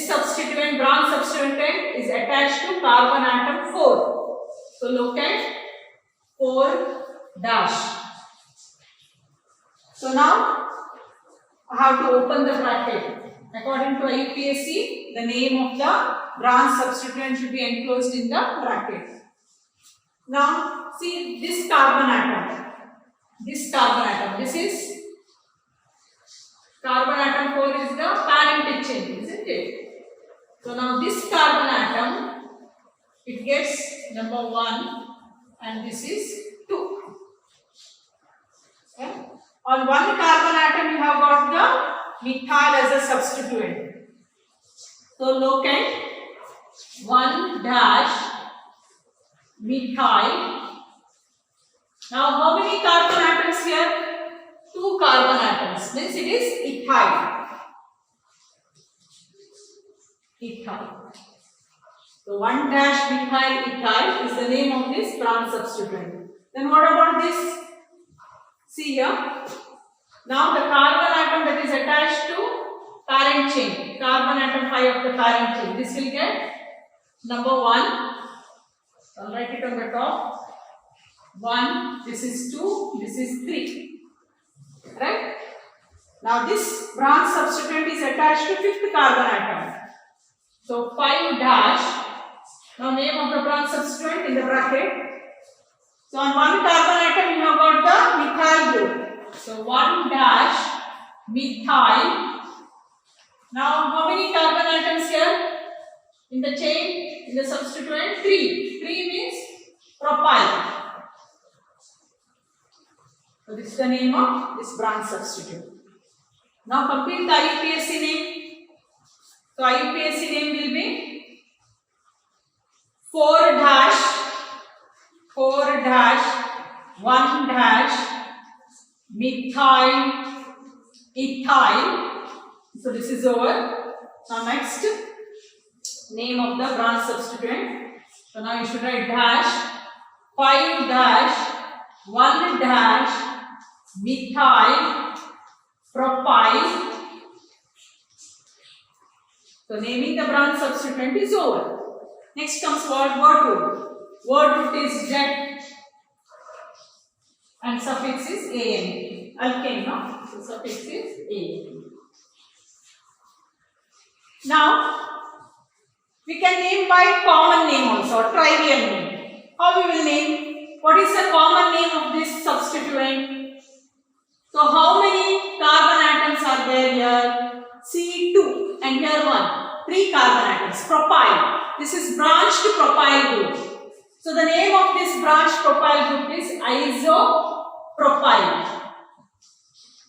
substituent, branch substituent is attached to carbon atom 4. So look at 4-. So now I have to open the bracket. According to IUPAC, the name of the branch substituent should be enclosed in the bracket. Now see this carbon atom. This is carbon atom 4 is the parent chain, isn't it? So now this carbon atom, it gets number 1 and this is 2. Okay? On one carbon atom you have got the methyl as a substituent. So locate 1-methyl. Now how many carbon atoms here? 2 carbon atoms, means it is ethyl. So 1-methyl ethyl is the name of this branch substituent. Then what about this? See here. Now the carbon atom that is attached to parent chain, carbon atom 5 of the parent chain, this will get number 1. I'll write it on the top. 1, this is 2, this is 3. Right? Now this branch substituent is attached to 5th carbon atom. So 5-. Now name of the branch substituent in the bracket. So on one carbon atom you have got the methyl group. So 1-methyl. Now how many carbon atoms here? In the chain, in the substituent, 3. 3 means propyl. So this is the name of this branch substituent. Now complete the IUPAC name. So IUPAC name will be 4 dash 1 dash methyl ethyl. So this is over. Now next, name of the branch substituent. So now you should write dash 5 dash 1 dash methyl propyl. So naming the branch substituent is over. Next comes word root. Word root is Z and suffix is AN. Alkane, no? So suffix is AN. Now we can name by common name also, or trivial name. How we will name? What is the common name of this substituent? So how many carbon atoms are there here? C2 and here 1. 3 carbon atoms. Propyl. This is branched propyl group. So the name of this branched propyl group is isopropyl.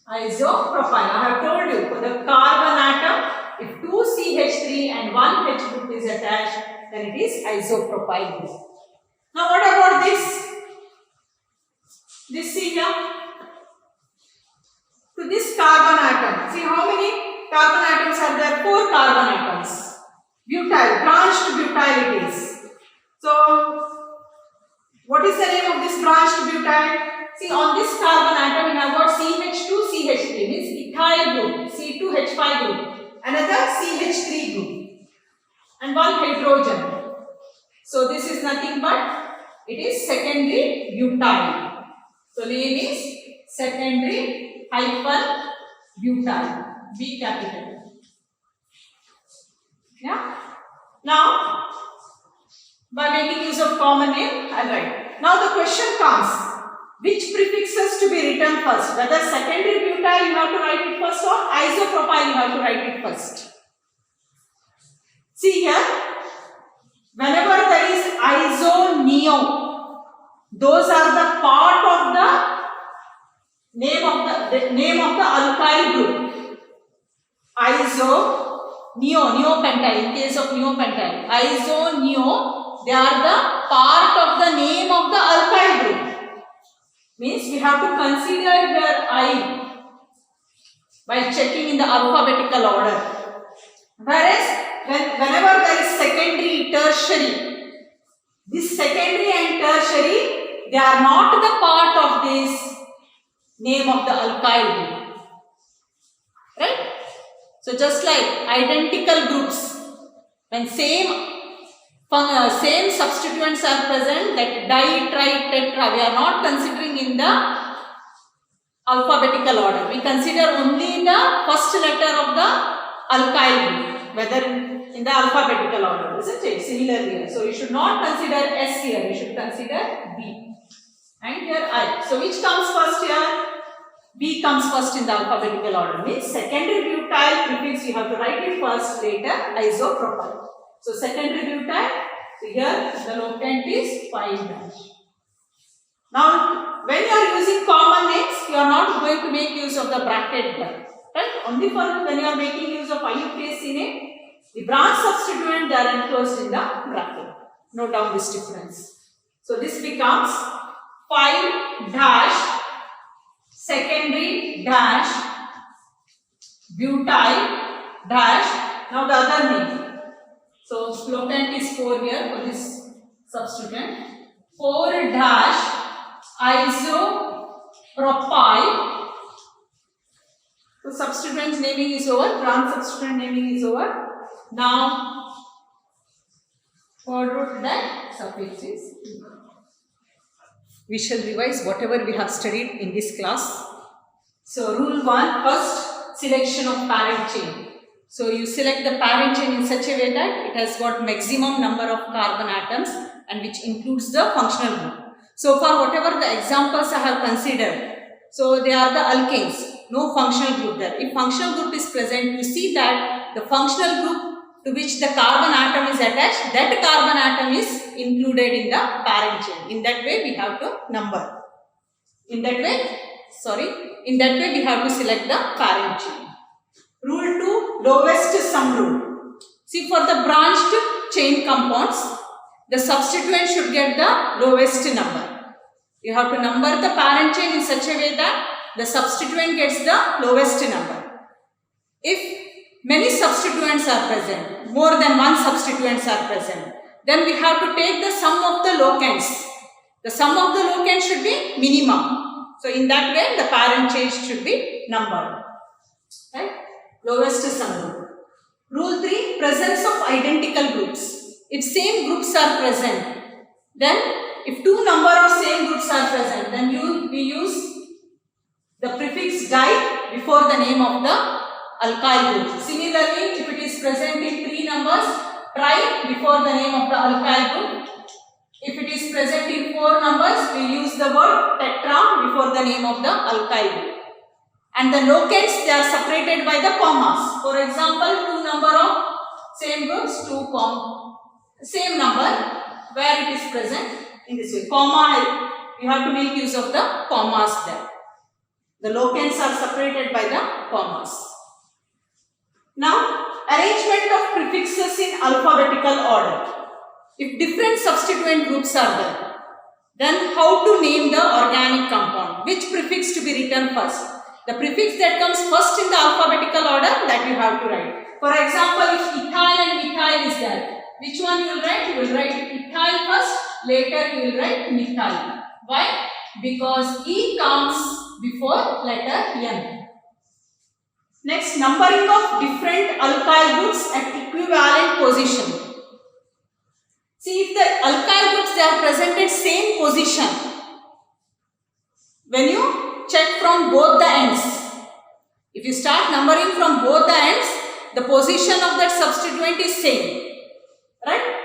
Isopropyl. I have told you, for the carbon atom, if 2 CH3 and 1 H group is attached, then it is isopropyl group. Now what about this? This see here. To this carbon atom, see how many carbon atoms are there? 4 carbon atoms. Butyl, branched butyl it is. So what is the name of this branched butyl? See, on this carbon atom we have got CH2, CH3 means ethyl group, C2H5 group, another CH3 group, and 1 hydrogen. So this is nothing but it is secondary butyl. So name is secondary hyphen butyl, B capital. Yeah. Now, by making use of common name, I write. Now the question comes. Which prefixes to be written first? Whether secondary butyl you have to write it first or isopropyl you have to write it first. See here, whenever there is iso-neo, those are the part of the name of the alkyl group. Iso-neo, neopentyl. In case of neopentyl, iso-neo, they are the part of the name of the alkyl group. Means we have to consider here I by checking in the alphabetical order. Whereas whenever there is secondary, tertiary, this secondary and tertiary, they are not the part of this name of the alkyl group. Right? So just like identical groups, when same substituents are present, like di, tri, tetra, we are not considering in the alphabetical order. We consider only the first letter of the alkyl group, whether in the alphabetical order, isn't it? Similarly, so you should not consider S here, you should consider B. And here I. So which comes first here? B comes first in the alphabetical order. Means secondary butyl prefix you have to write it first, later isopropyl. So secondary butyl, so here the locant is 5'. Now when you are using common names, you are not going to make use of the bracket here. Right? Only for when you are making use of IUPAC name, the branch substituent they are enclosed in the bracket. Note down this difference. So this becomes 5 dash secondary dash butyl dash. Now the other name. So locant is 4 here for this substituent. 4 dash isopropyl. So substituent naming is over. Branch substituent naming is over. Now for root that suffix is. We shall revise whatever we have studied in this class. So rule 1, first selection of parent chain. So you select the parent chain in such a way that it has got maximum number of carbon atoms and which includes the functional group. So for whatever the examples I have considered, so they are the alkanes, no functional group there. If functional group is present, you see that the functional group to which the carbon atom is attached, that carbon atom is included in the parent chain. In that way, we have to number. In that way, we have to select the parent chain. Rule 2, lowest sum rule. See, for the branched chain compounds, the substituent should get the lowest number. You have to number the parent chain in such a way that the substituent gets the lowest number. If many substituents are present, more than one substituents are present, then we have to take the sum of the locants. The sum of the locants should be minimum. So in that way, the parent chain should be numbered. Right? Lowest sum rule. Rule 3, presence of identical groups. If same groups are present, then if two number of same groups are present, then we use the prefix di before the name of the alkyl group. Similarly, if it is present in 3 numbers, tri before the name of the alkyl group. If it is present in 4 numbers, we use the word tetra before the name of the alkyl group. And the locants, they are separated by the commas. For example, 2 number of same groups, same number where it is present in this way. Comma, you have to make use of the commas there. The locants are separated by the commas. Now, arrangement of prefixes in alphabetical order. If different substituent groups are there, then how to name the organic compound? Which prefix to be written first? The prefix that comes first in the alphabetical order, that you have to write. For example, if ethyl and methyl is there, which one you will write? You will write ethyl first, later you will write methyl. Why? Because E comes before letter M. Next, numbering of different alkyl groups at equivalent position. See, if the alkyl groups, they are present at same position, when you check from both the ends, if you start numbering from both the ends, the position of that substituent is same. Right?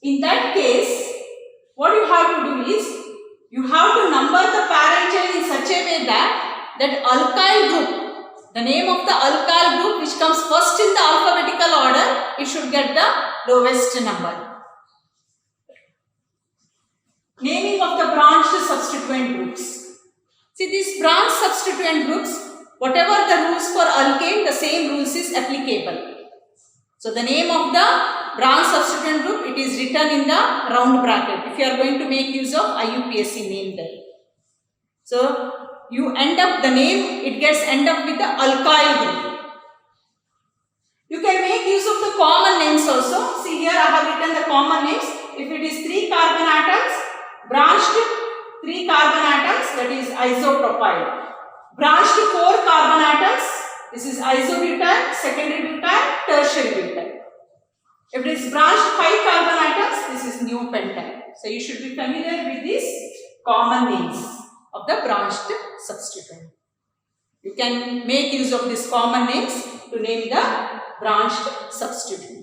In that case, what you have to do is, you have to number the parent chain in such a way that alkyl group, the name of the alkyl group which comes first in the alphabetical order, it should get the lowest number. Naming of the branched substituent groups. See, these branched substituent groups, whatever the rules for alkane, the same rules is applicable. So the name of the branched substituent group, it is written in the round bracket if you are going to make use of IUPAC name there. So you end up, the name, it gets end up with the alkyl group. You can make use of the common names also. See, here I have written the common names. If it is 3 carbon atoms, branched 3 carbon atoms, that is isopropyl. Branched 4 carbon atoms, this is isobutyl, secondary butyl, tertiary butyl. If it is branched 5 carbon atoms, this is new pentyl. So you should be familiar with these common names of the branched substituent. You can make use of these common names to name the branched substituent.